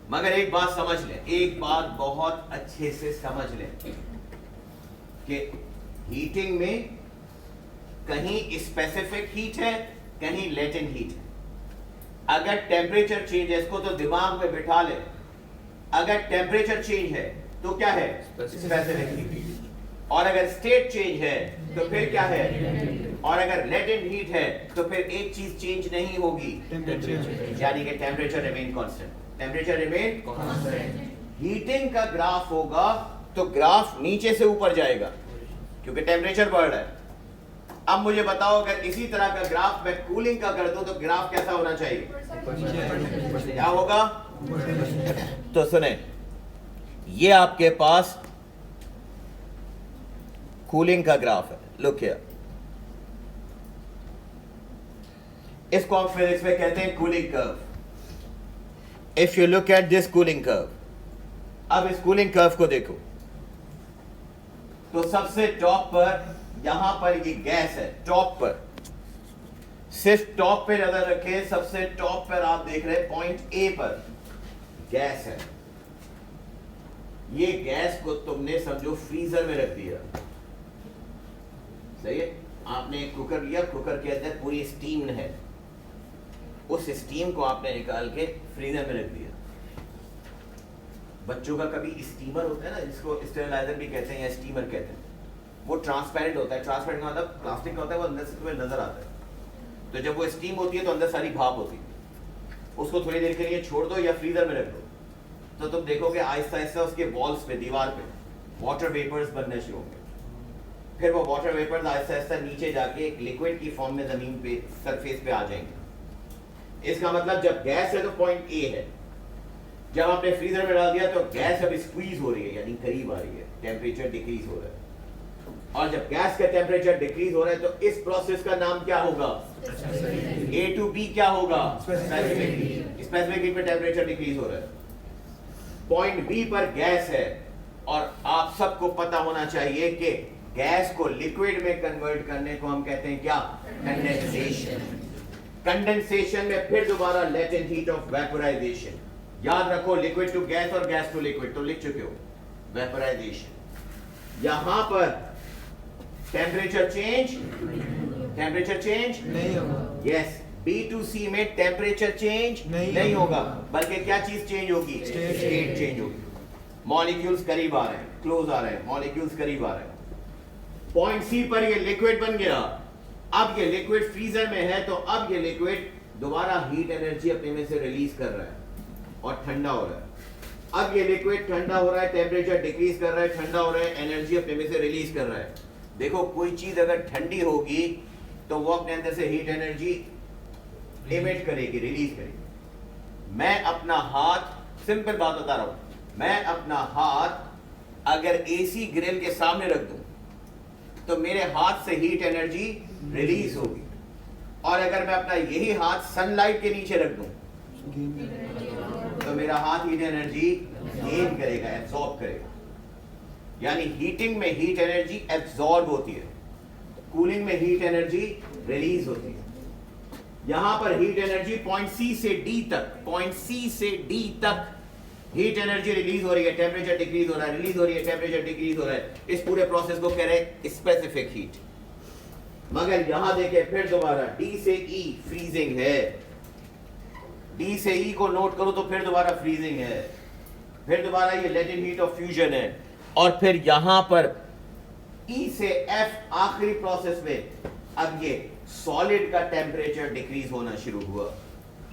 मगर एक बात समझ लें, एक बात बहुत अच्छे से समझ लें कि हीटिंग में कहीं स्पेसिफिक हीट है, कहीं लेटेंट हीट है. अगर टेम्परेचर चेंज है, इसको तो दिमाग में बिठा ले, अगर टेम्परेचर चेंज है तो क्या है? Specific heat. और अगर स्टेट चेंज है तो फिर क्या है? और अगर लेटेंट हीट है तो फिर एक चीज चेंज नहीं होगी, यानी कि temperature remain constant. Temperature remain constant. Heating का ग्राफ होगा तो ग्राफ नीचे से ऊपर जाएगा क्योंकि टेम्परेचर बढ़ रहा है. अब मुझे बताओ, अगर इसी तरह का ग्राफ मैं कूलिंग का कर दूं तो ग्राफ कैसा होना चाहिए? क्या होगा? तो सुने, ये आपके पास कूलिंग का ग्राफ है. लुक हियर, इसको हम फिजिक्स में कहते हैं cooling curve. If you look at this cooling curve, अब इस कूलिंग कर्व को देखो तो सबसे टॉप पर, यहां पर ये गैस है. टॉप पर, सिर्फ टॉप पे नजर रखें, सबसे टॉप पर आप देख रहे हैं पॉइंट ए पर गैस है. ये गैस को तुमने समझो फ्रीजर में रख दिया. सही है? आपने एक कुकर लिया, कुकर के अंदर पूरी स्टीम है, उस स्टीम को आपने निकाल के फ्रीजर में रख दिया. बच्चों का कभी स्टीमर होता है ना, जिसको स्टेरिलाइजर भी कहते हैं या स्टीमर कहते हैं, वो ट्रांसपेरेंट होता है. ट्रांसपेरेंट का मतलब प्लास्टिक का होता है, वो अंदर से तुम्हें नजर आता है. तो जब वो स्टीम होती है तो अंदर सारी भाप होती है. उसको थोड़ी देर के लिए छोड़ दो या फ्रीजर में रख दो, तो तुम देखोगे आहिस्ता आहिस्ता उसके वॉल्स पे, दीवार पे वाटर वेपर्स बनने शुरू होंगे. फिर वो वाटर वेपर्स आहिस्ता आहिस्ता नीचे जाके एक लिक्विड की फॉर्म में जमीन पे, सरफेस पे आ जाएंगे. इसका मतलब जब गैस है तो पॉइंट ए है, जब आपने फ्रीजर में डाल दिया तो गैस अब स्क्वीज हो रही है, यानी करीब आ रही है, टेम्परेचर डिक्रीज हो रहा है. और जब गैस का टेम्परेचर डिक्रीज हो रहा है तो इस प्रोसेस का नाम क्या होगा? ए टू बी क्या होगा? Specific heat. स्पेसिफिक हीट में टेम्परेचर डिक्रीज हो रहा है. पॉइंट बी पर गैस है, और आप सबको पता होना चाहिए कि गैस को लिक्विड में कन्वर्ट करने को हम कहते हैं क्या? कंडेंसेशन. कंडेंसेशन में फिर दोबारा लेटेंट हीट ऑफ वेपोराइजेशन. याद रखो, लिक्विड टू गैस और गैस टू लिक्विड तो लिख चुके हो, वेपोराइजेशन. यहां पर टेम्परेचर चेंज नहीं होगा. यस, बी टू सी में टेम्परेचर चेंज नहीं होगा, बल्कि क्या चीज चेंज होगी? स्टेट चेंज होगी. मॉलिक्यूल्स करीब आ रहे हैं, क्लोज आ रहे हैं, मॉलिक्यूल्स करीब आ रहे हैं. पॉइंट सी पर ये लिक्विड बन गया. अब ये लिक्विड फ्रीजर में है, तो अब ये लिक्विड दोबारा हीट एनर्जी अपने में से रिलीज कर रहा है और ठंडा हो रहा है. अब ये लिक्विड ठंडा हो रहा है, टेम्परेचर डिक्रीज कर रहा है, ठंडा हो रहा है, एनर्जी अपने में से रिलीज कर रहा है. देखो, कोई चीज अगर ठंडी होगी तो वो अपने अंदर से हीट एनर्जी इमिट करेगी, रिलीज करेगी. मैं अपना हाथ, सिंपल बात बता रहा हूं, मैं अपना हाथ अगर एसी ग्रिल के सामने रख दूं तो मेरे हाथ से हीट एनर्जी रिलीज होगी. और अगर मैं अपना यही हाथ सनलाइट के नीचे रख दूं तो मेरा हाथ हीट एनर्जी गेन करेगा, एब्सॉर्ब करेगा. यानी हीटिंग में हीट एनर्जी एब्सॉर्ब होती है, कूलिंग में हीट एनर्जी रिलीज होती है. यहां पर हीट एनर्जी पॉइंट सी से डी तक हीट एनर्जी रिलीज हो रही है, टेम्परेचर डिक्रीज हो रहा है, रिलीज हो रही है, टेम्परेचर डिक्रीज हो रहा है. इस पूरे प्रोसेस को कह रहे हैं स्पेसिफिक हीट. मगर यहां देखें फिर दोबारा, डी से ई फ्रीजिंग है, डी से ई को नोट करो तो फिर दोबारा फ्रीजिंग है, फिर दोबारा ये लेटेंट हीट ऑफ फ्यूजन है, और फिर यहां पर ई से एफ आखिरी प्रोसेस में अब ये सॉलिड का टेम्परेचर डिक्रीज होना शुरू हुआ.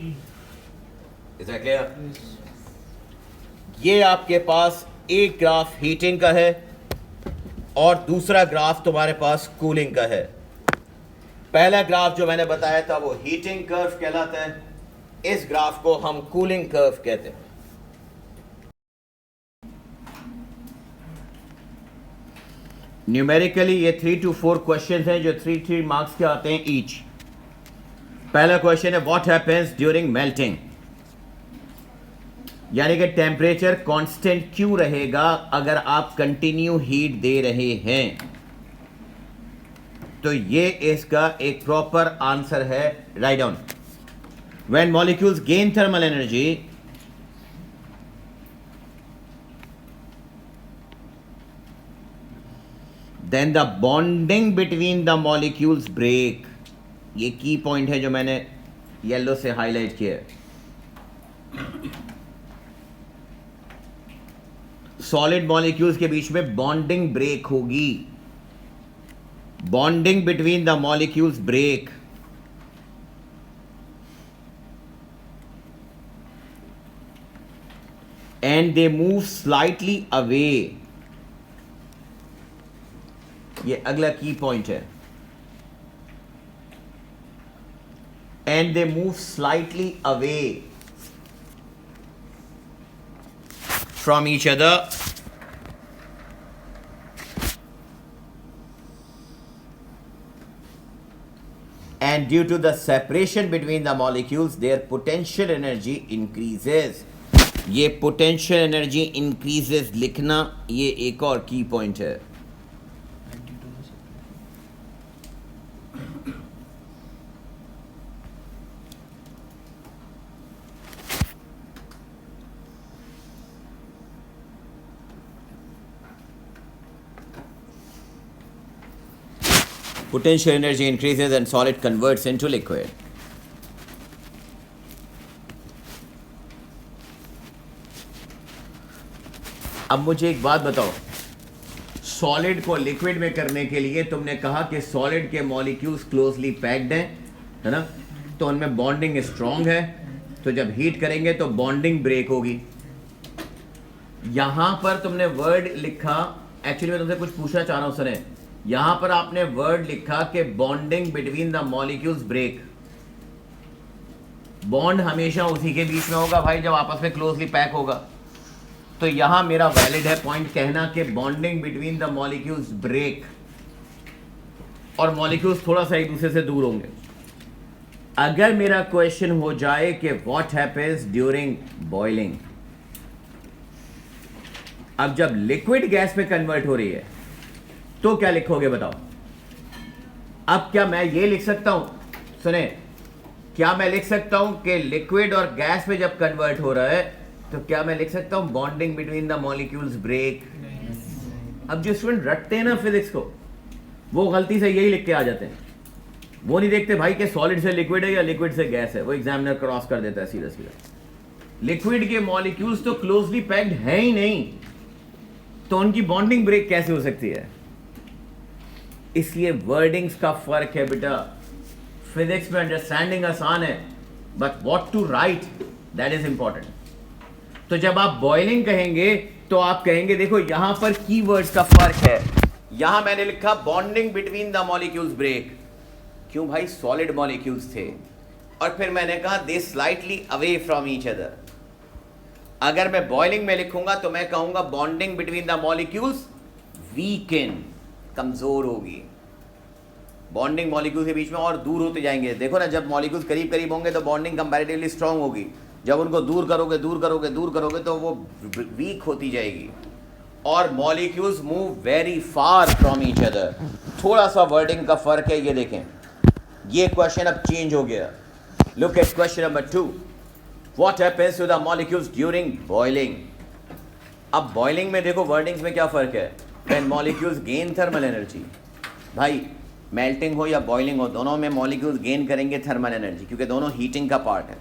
Is that clear? ये आपके पास एक ग्राफ हीटिंग का है और दूसरा ग्राफ तुम्हारे पास कूलिंग का है. पहला ग्राफ जो मैंने बताया था वो हीटिंग कर्व कहलाता है, इस ग्राफ को हम कूलिंग कर्व कहते हैं. न्यूमेरिकली ये 3 to 4 क्वेश्चंस हैं जो 3 मार्क्स के आते हैं ईच. पहला क्वेश्चन है व्हाट हैपेंस ड्यूरिंग मेल्टिंग, यानी कि टेम्परेचर कांस्टेंट क्यों रहेगा अगर आप कंटिन्यू हीट दे रहे हैं। तो ये इसका एक प्रॉपर आंसर है, right down. When molecules gain thermal energy, then the bonding between the molecules break. ये की पॉइंट है जो मैंने येलो से हाईलाइट किया है। सॉलिड मॉलिक्यूल्स के बीच में बॉन्डिंग ब्रेक होगी, bonding between the molecules break, and they move slightly away. ये अगला की पॉइंट है, and they move slightly away from each other, and due to the separation between the molecules their potential energy increases। ये potential energy increases लिखना ये एक और की point है। Potential energy increases and solid converts into liquid। अब मुझे एक बात बताओ, सॉलिड को लिक्विड में करने के लिए तुमने कहा कि सॉलिड के मॉलिक्यूल्स क्लोजली पैक्ड हैं, है ना, तो उनमें बॉन्डिंग स्ट्रांग है, तो जब हीट करेंगे तो बॉन्डिंग ब्रेक होगी। यहां पर तुमने वर्ड लिखा, एक्चुअली मैं तुमसे कुछ पूछना चाह रहा हूं, सुने, यहां पर आपने वर्ड लिखा कि bonding between the molecules break. Bond हमेशा उसी के बीच में होगा भाई जब आपस में क्लोजली पैक होगा। तो यहां मेरा वैलिड है पॉइंट कहना कि bonding between the molecules break, और मॉलिक्यूल्स थोड़ा सा एक दूसरे से दूर होंगे। अगर मेरा क्वेश्चन हो जाए कि व्हाट हैपेंस ड्यूरिंग बॉइलिंग, अब जब लिक्विड गैस में कन्वर्ट हो रही है तो क्या लिखोगे बताओ। अब क्या मैं ये लिख सकता हूं, सुने, क्या मैं लिख सकता हूं कि लिक्विड और गैस में जब कन्वर्ट हो रहा है तो क्या मैं लिख सकता हूं bonding between the molecules break. अब जो स्टूडेंट रटते हैं ना फिजिक्स को, वो गलती से यही लिख के आ जाते हैं, वो नहीं देखते भाई कि सॉलिड से लिक्विड है या लिक्विड से गैस है, वो एग्जामिनर क्रॉस कर देता है सीधा सीधा। लिक्विड के मॉलिक्यूल्स तो क्लोजली पैक्ड है ही नहीं, तो उनकी बॉन्डिंग ब्रेक कैसे हो सकती है। इसलिए वर्डिंग्स का फर्क है बेटा। फिजिक्स में अंडरस्टैंडिंग आसान है, but what to write that is important. तो जब आप बॉइलिंग कहेंगे तो आप कहेंगे देखो यहां पर कीवर्ड्स का फर्क है। यहां मैंने लिखा bonding between the molecules break, क्यों भाई, सॉलिड मॉलिक्यूल्स थे, और फिर मैंने कहा they slightly away from each other. अगर मैं बॉइलिंग में लिखूंगा तो मैं कहूंगा bonding between the molecules weaken, कमजोर होगी। बॉन्डिंग मॉलिक्यूल के बीच में और दूर होते जाएंगे। देखो ना, जब मॉलिक्यूल्स करीब करीब होंगे तो बॉन्डिंग कंपैरेटिवली स्ट्रांग होगी, जब उनको दूर करोगे दूर करोगे दूर करोगे तो वो वीक होती जाएगी। और molecules move very far from each other. थोड़ा सा वर्डिंग का फर्क है, ये देखें, ये क्वेश्चन अब चेंज हो गया। Look at question number 2, what happens to the molecules during boiling. अब बॉइलिंग में देखो वर्डिंग्स में क्या फर्क है। When molecules gain thermal energy, भाई मेल्टिंग हो या बॉइलिंग हो, दोनों में मॉलिक्यूल्स गेन करेंगे थर्मल एनर्जी, क्योंकि दोनों हीटिंग का पार्ट है।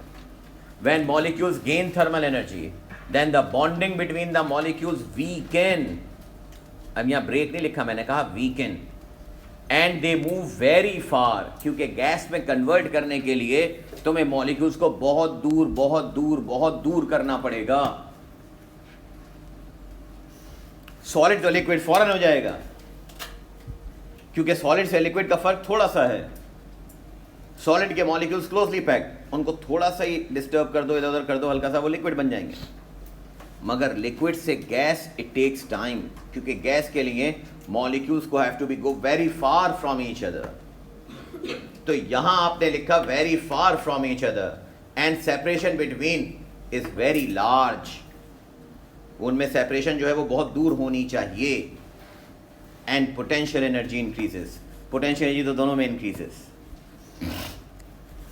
When molecules gain thermal energy then the bonding between the molecules weaken. अब यहाँ ब्रेक नहीं लिखा, मैंने कहा weaken. And they move very far, क्योंकि गैस में कन्वर्ट करने के लिए तुम्हें मॉलिक्यूल्स को बहुत दूर बहुत दूर बहुत दूर करना पड़ेगा। सॉलिड तो लिक्विड फौरन हो जाएगा, क्योंकि सॉलिड से लिक्विड का फर्क थोड़ा सा है। सॉलिड के मॉलिक्यूल्स क्लोजली पैक्ड, उनको थोड़ा सा ही डिस्टर्ब कर दो, इधर उधर कर दो हल्का सा, वो लिक्विड बन जाएंगे। मगर लिक्विड से गैस इट टेक्स टाइम, क्योंकि गैस के लिए मॉलिक्यूल्स को have to be go very far from each other. तो यहां आपने लिखा very far from each other and separation between is very large, उनमें सेपरेशन जो है वो बहुत दूर होनी चाहिए। And potential energy increases, potential energy तो दोनों में इंक्रीजेस।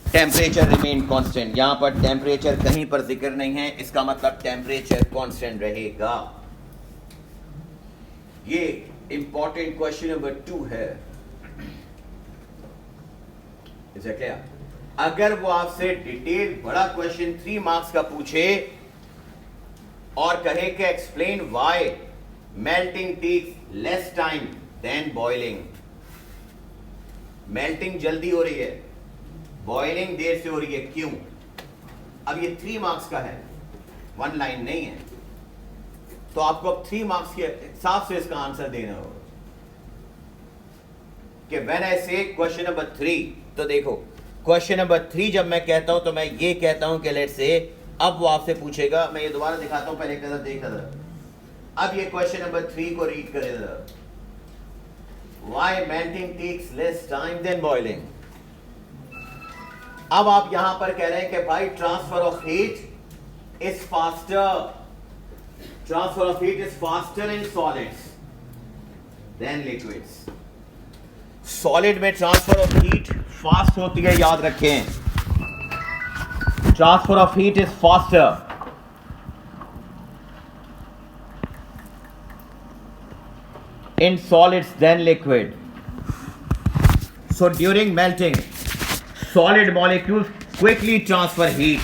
टेम्परेचर रिमेन कांस्टेंट, यहां पर टेम्परेचर कहीं पर जिक्र नहीं है, इसका मतलब टेम्परेचर कांस्टेंट रहेगा। ये इंपॉर्टेंट क्वेश्चन नंबर 2 है। Is it clear? अगर वो आपसे डिटेल बड़ा क्वेश्चन 3 मार्क्स का पूछे और कहे कि explain why melting takes less time than boiling, melting जल्दी हो रही है, बॉइलिंग देर से हो रही है, क्यों? अब ये 3 मार्क्स का है, 1 लाइन नहीं है, तो आपको अब 3 मार्क्स के हिसाब से इसका आंसर देना होगा कि व्हेन आई से क्वेश्चन नंबर 3, तो देखो क्वेश्चन नंबर 3 जब मैं कहता हूं तो मैं ये कहता हूं कि लेट्स से अब वो आपसे पूछेगा, मैं ये दोबारा दिखाता हूं, पहले एक नजर देख जरा। अब ये क्वेश्चन नंबर 3 को रीड करें जरा। Why melting takes less time than boiling. अब आप यहां पर कह रहे हैं कि भाई transfer of heat is faster, transfer of heat is faster in solids than liquids. Solid में ट्रांसफर ऑफ हीट फास्ट होती है, याद रखें, transfer of heat is faster in solids than liquid. So during melting, solid molecules quickly transfer heat.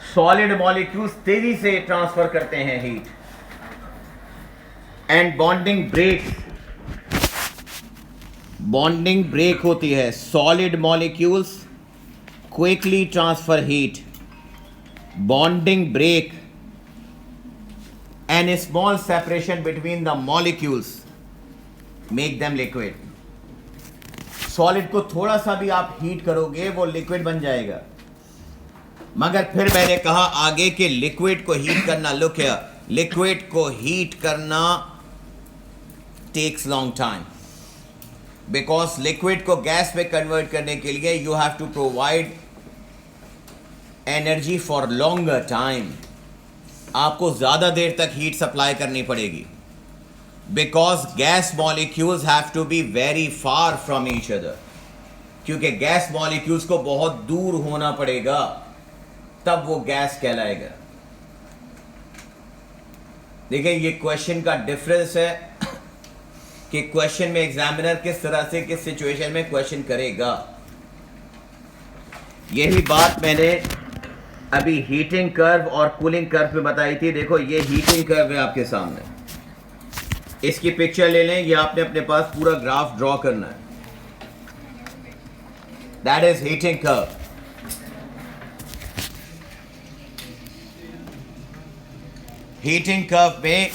Solid molecules तेजी से transfer करते हैं heat. And bonding break होती है। Solid molecules quickly transfer heat, bonding break and a small separation between the molecules make them liquid. Solid को थोड़ा सा भी आप हीट करोगे वो लिक्विड बन जाएगा। मगर फिर मैंने कहा आगे के लिक्विड को हीट करना, लुक हियर, लिक्विड को हीट करना takes long time, because liquid को गैस में कन्वर्ट करने के लिए you have to provide energy for longer time. आपको ज्यादा देर तक हीट सप्लाई करनी पड़ेगी, because gas molecules have to be very far from each other, क्योंकि गैस मॉलिक्यूल्स को बहुत दूर होना पड़ेगा तब वो गैस कहलाएगा। देखिए ये क्वेश्चन का डिफरेंस है कि क्वेश्चन में एग्जामिनर किस तरह से किस सिचुएशन में क्वेश्चन करेगा। यही बात मैंने अभी हीटिंग कर्व और कूलिंग कर्व पे बताई थी। देखो ये हीटिंग कर्व है आपके saamne, इसकी पिक्चर ले लें, ये आपने अपने पास पूरा ग्राफ ड्रॉ करना है। That is heating curve. Heating curve में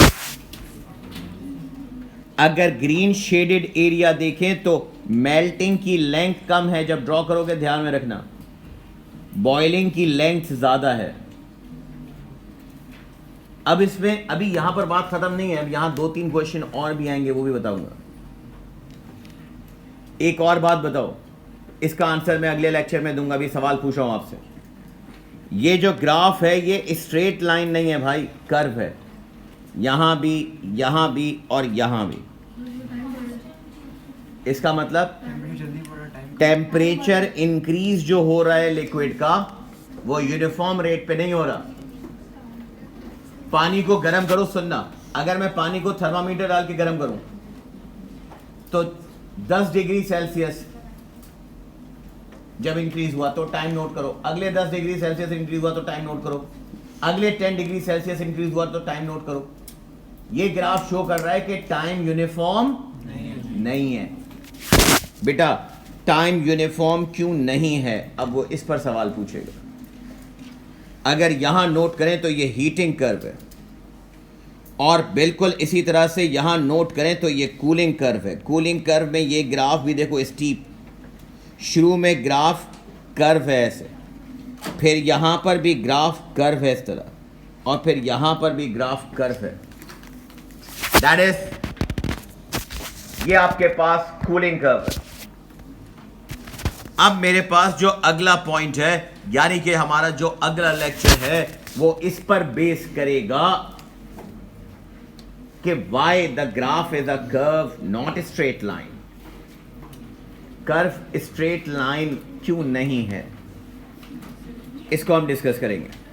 अगर ग्रीन शेडेड एरिया देखें तो मेल्टिंग की लेंथ कम है, जब ड्रॉ करोगे ध्यान में रखना, बॉइलिंग की लेंथ ज्यादा है। अब इसमें अभी यहां पर बात खत्म नहीं है, अब यहां 2-3 क्वेश्चन और भी आएंगे, वो भी बताऊंगा। एक और बात बताओ, इसका आंसर मैं अगले लेक्चर में दूंगा, अभी सवाल पूछा हूं आपसे। ये जो ग्राफ है ये स्ट्रेट लाइन नहीं है भाई, कर्व है, यहां भी और यहां भी। इसका मतलब टेम्परेचर इंक्रीज जो हो रहा है लिक्विड का वो यूनिफॉर्म रेट पे नहीं हो रहा। पानी को गर्म करो, सुनना, अगर मैं पानी को थर्मामीटर डाल के गर्म करूं तो 10 डिग्री सेल्सियस जब इंक्रीज हुआ तो टाइम नोट करो, अगले 10 डिग्री सेल्सियस इंक्रीज हुआ तो टाइम नोट करो, अगले 10 डिग्री सेल्सियस इंक्रीज हुआ तो टाइम नोट करो। ये ग्राफ शो कर रहा है कि टाइम यूनिफॉर्म नहीं है। बेटा टाइम यूनिफॉर्म क्यों नहीं है, अब वो इस पर सवाल पूछेगा। अगर यहां नोट करें तो ये हीटिंग कर्व है, और बिल्कुल इसी तरह से यहां नोट करें तो ये कूलिंग कर्व है। कूलिंग कर्व में ये ग्राफ भी देखो स्टीप, शुरू में ग्राफ कर्व है ऐसे, फिर यहां पर भी ग्राफ कर्व है इस तरह, और फिर यहां पर भी ग्राफ कर्व है। दैट इज ये आपके पास कूलिंग कर्व है। अब मेरे पास जो अगला पॉइंट है, यानी कि हमारा जो अगला लेक्चर है वो इस पर बेस करेगा कि why the graph is a curve not straight line. Curve straight line क्यों नहीं है, इसको हम डिस्कस करेंगे।